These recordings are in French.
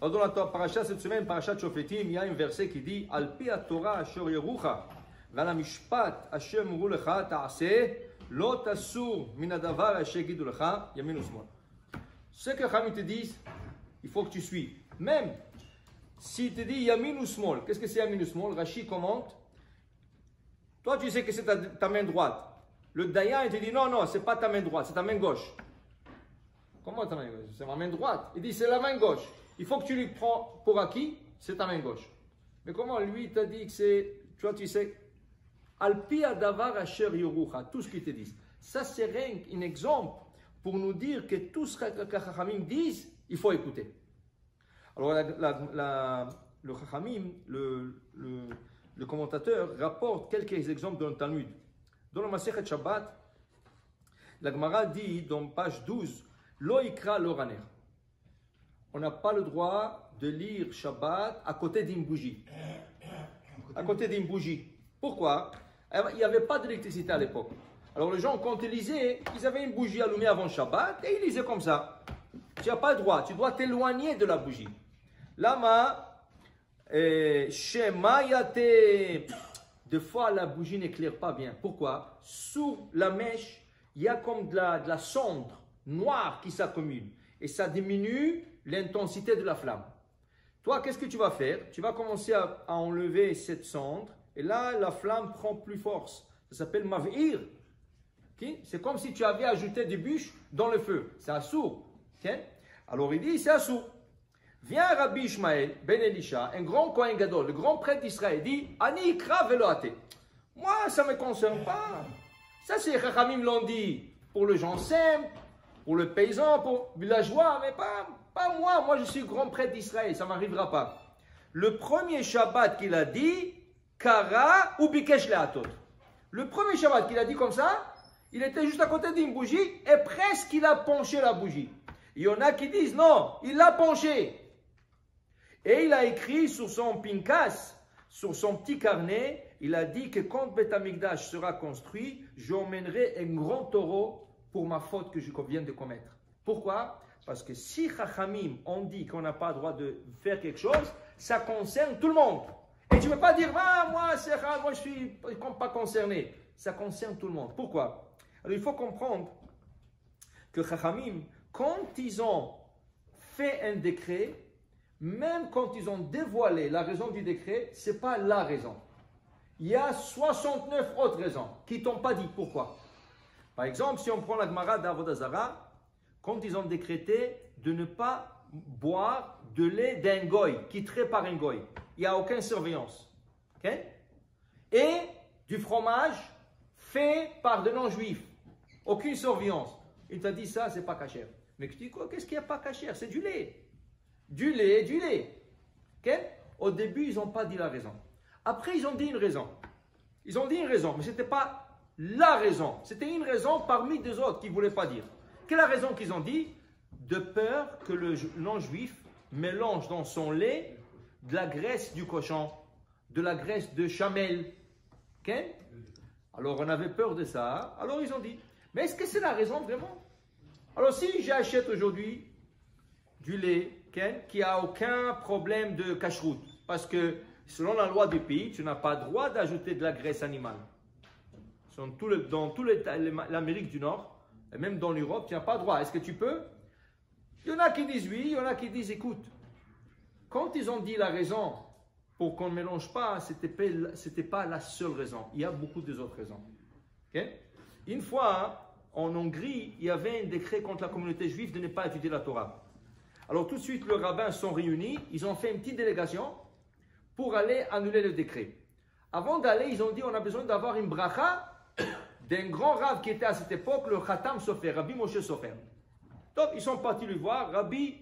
Alors dans la paracha cette semaine, parachat Shofetim, il y a un verset qui dit Al pi Torah asher yerucha, ועל המשפט אשר אמרו לך תעשה, לא תסור מן הדבר אשר יגידו לך ימין ושמאל. Ce que Chachamim te disent, il faut que tu suives. Même s'il te dit yamin ou small, qu'est-ce que c'est yamin ou small? Rashi commente. Toi, tu sais que c'est ta main droite. Le Dayan, il te dit non, non, c'est pas ta main droite, c'est ta main gauche. Comment ta main gauche? C'est ma main droite. Il dit c'est la main gauche. Il faut que tu lui prends pour acquis, c'est ta main gauche. Mais comment lui t'a dit que c'est, tu sais, Al-pi adavar asher yorucha, tout ce qu'ils te disent. Ça, c'est rien qu'un exemple pour nous dire que tout ce que les Chachamim disent, il faut écouter. Alors, le Chachamim, le commentateur, rapporte quelques exemples dans le Talmud. Dans le Masechet Shabbat, la Gemara dit, dans page 12, Lo ikra lo raner. On n'a pas le droit de lire Shabbat à côté d'une bougie. À côté d'une bougie. Pourquoi? Il n'y avait pas d'électricité à l'époque. Alors les gens, quand ils lisaient, ils avaient une bougie allumée avant Shabbat et ils lisaient comme ça. Tu n'as pas le droit, tu dois t'éloigner de la bougie. Lama, Shemayate. Des fois, la bougie n'éclaire pas bien. Pourquoi? Sous la mèche, il y a comme de la cendre noire qui s'accumule. Et ça diminue l'intensité de la flamme. Toi, qu'est-ce que tu vas faire? Tu vas commencer à enlever cette cendre. Et là, la flamme prend plus force. Ça s'appelle mav'ir. Okay? C'est comme si tu avais ajouté des bûches dans le feu. C'est assourd. Okay? Alors il dit, c'est assourd. Vient Rabbi Ishmael ben Elisha, un grand Kohen Gadol, le grand prêtre d'Israël, dit, Ani ikra velo ate. Moi, ça ne me concerne pas. Ça, c'est Chachamim l'ont dit pour le gens simples, pour le paysan, pour le villageois, mais pas moi. Moi, je suis grand prêtre d'Israël, ça ne m'arrivera pas. Le premier Shabbat qu'il a dit, Kara ou Bikesh Leatot. Le premier Shabbat qu'il a dit comme ça, il était juste à côté d'une bougie et presque il a penché la bougie. Il y en a qui disent non, il l'a penché. Et il a écrit sur son pinkas, sur son petit carnet, il a dit que quand Beth Amikdash sera construit, j'emmènerai un grand taureau pour ma faute que je viens de commettre. Pourquoi? Parce que si Chachamim ont dit qu'on n'a pas le droit de faire quelque chose, ça concerne tout le monde. Et tu ne peux pas dire, ah, moi je ne suis pas concerné. Ça concerne tout le monde. Pourquoi? Alors il faut comprendre que Chachamim, quand ils ont fait un décret, même quand ils ont dévoilé la raison du décret, ce n'est pas la raison. Il y a 69 autres raisons qui ne t'ont pas dit pourquoi. Par exemple, si on prend la Gemara d'Avodah Zarah, quand ils ont décrété de ne pas boire de lait d'un goy, qui traite par un goy. Il n'y a aucune surveillance. Okay? Et du fromage fait par de non-juifs. Aucune surveillance. Il t'a dit ça, c'est pas cachère. Mais tu dis quoi? Qu'est-ce qu'il n'y a pas cachère? C'est du lait. Du lait, du lait. Okay? Au début, ils n'ont pas dit la raison. Après, ils ont dit une raison. Ils ont dit une raison, mais ce n'était pas la raison. C'était une raison parmi deux autres qu'ils ne voulaient pas dire. Quelle est la raison qu'ils ont dit? De peur que le non-juif mélange dans son lait de la graisse du cochon, de la graisse de chamel. Okay? Alors on avait peur de ça, alors ils ont dit, mais est-ce que c'est la raison vraiment? Alors si j'achète aujourd'hui du lait qui n'a aucun problème de cacheroute, parce que selon la loi du pays, tu n'as pas le droit d'ajouter de la graisse animale. Dans toute l'Amérique du Nord, et même dans l'Europe, tu n'as pas le droit. Est-ce que tu peux? Il y en a qui disent oui, il y en a qui disent écoute, quand ils ont dit la raison pour qu'on ne mélange pas, ce n'était pas la seule raison. Il y a beaucoup d'autres raisons. Okay? Une fois, en Hongrie, il y avait un décret contre la communauté juive de ne pas étudier la Torah. Alors tout de suite, les rabbins sont réunis, ils ont fait une petite délégation pour aller annuler le décret. Avant d'aller, ils ont dit on a besoin d'avoir une bracha d'un grand rave qui était à cette époque, le Khatam Sofer, Rabbi Moshe Sofer. Donc ils sont partis lui voir, Rabbi,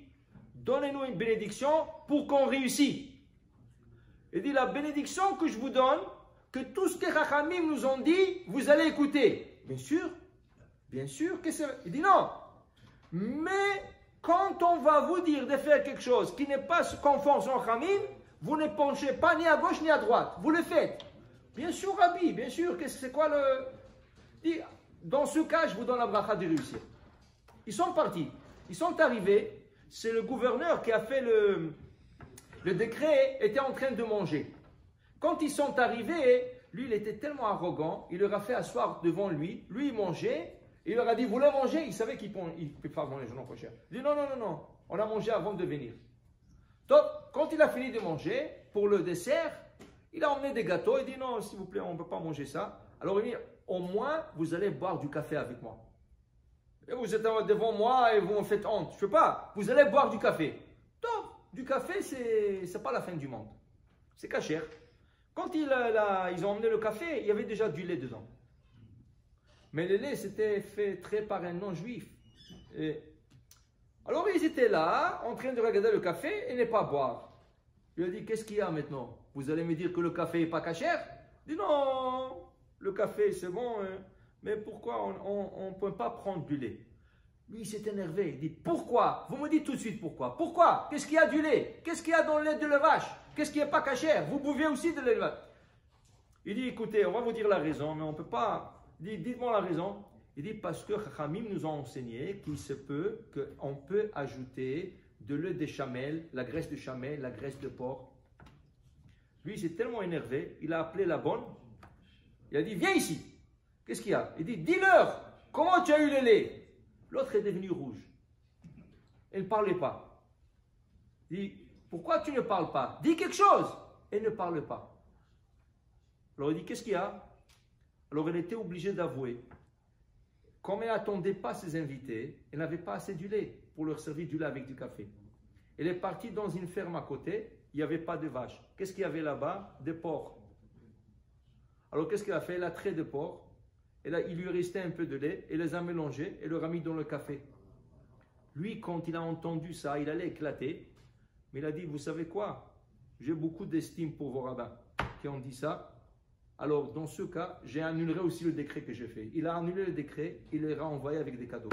donnez-nous une bénédiction pour qu'on réussisse. Il dit la bénédiction que je vous donne, que tout ce que Chachamim nous ont dit, vous allez écouter. Bien sûr, que c'est. Il dit non, mais quand on va vous dire de faire quelque chose qui n'est pas conforme à Chachamim, vous ne penchez pas ni à gauche ni à droite, vous le faites. Bien sûr, Rabbi, bien sûr, c'est quoi le. Il dit, dans ce cas, je vous donne la bracha de réussir. Ils sont partis, ils sont arrivés. c'est le gouverneur qui a fait le décret, était en train de manger. Quand ils sont arrivés, lui, il était tellement arrogant, il leur a fait asseoir devant lui. Lui, il mangeait, et il leur a dit, vous voulez manger? Il savait qu'il ne peut pas manger, je n'en pas cher. Il dit, non, non, non, non, on a mangé avant de venir. Donc, quand il a fini de manger, pour le dessert, il a emmené des gâteaux, il dit, non, s'il vous plaît, on ne peut pas manger ça. Alors, il dit, au moins, vous allez boire du café avec moi. Et vous êtes devant moi et vous me faites honte. Je ne peux pas, vous allez boire du café. Donc, du café, ce n'est pas la fin du monde. C'est cachère. Quand ils ont emmené le café, il y avait déjà du lait dedans. Mais le lait, c'était fait par un non-juif. Alors, ils étaient là, en train de regarder le café et ne pas boire. Il a dit, qu'est-ce qu'il y a maintenant? Vous allez me dire que le café n'est pas cachère? Il dit, non, le café, c'est bon, hein, mais pourquoi on ne peut pas prendre du lait? Lui, il s'est énervé. Il dit, pourquoi? Vous me dites tout de suite pourquoi. Pourquoi? Qu'est-ce qu'il y a du lait? Qu'est-ce qu'il y a dans le lait de la vache? Qu'est-ce qui n'est pas cachère? Vous buvez aussi de lait de vache. Il dit, écoutez, on va vous dire la raison, mais on ne peut pas. Il dit, dites-moi la raison. Il dit, parce que Chachamim nous a enseigné qu'il se peut, qu'on peut ajouter de l'œuf de chamel, la graisse de chamel, la graisse de porc. Lui, il s'est tellement énervé, il a appelé la bonne. Il a dit, viens ici. Qu'est-ce qu'il y a? Il dit, dis-leur, comment tu as eu le lait? L'autre est devenu rouge. Elle ne parlait pas. Il dit, pourquoi tu ne parles pas? Dis quelque chose. Elle ne parle pas. Alors il dit, qu'est-ce qu'il y a? Alors elle était obligée d'avouer. Comme elle n'attendait pas ses invités, elle n'avait pas assez du lait pour leur servir du lait avec du café. Elle est partie dans une ferme à côté, il n'y avait pas de vaches. Qu'est-ce qu'il y avait là-bas? Des porcs. Alors qu'est-ce qu'elle a fait? Elle a trait de porc. Et là, il lui restait un peu de lait, et les a mélangés et leur a mis dans le café. Lui, quand il a entendu ça, il allait éclater. Mais il a dit, vous savez quoi? J'ai beaucoup d'estime pour vos rabbins qui ont dit ça. Alors, dans ce cas, j'ai annulé aussi le décret que j'ai fait. Il a annulé le décret, il les a envoyés avec des cadeaux.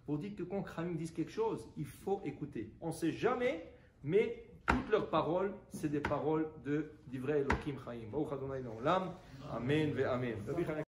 Pour dire que quand Khamim disent quelque chose, il faut écouter. On ne sait jamais, mais toutes leurs paroles, c'est des paroles de d'Ivrei Elohim Chaim. Amen ve Amen.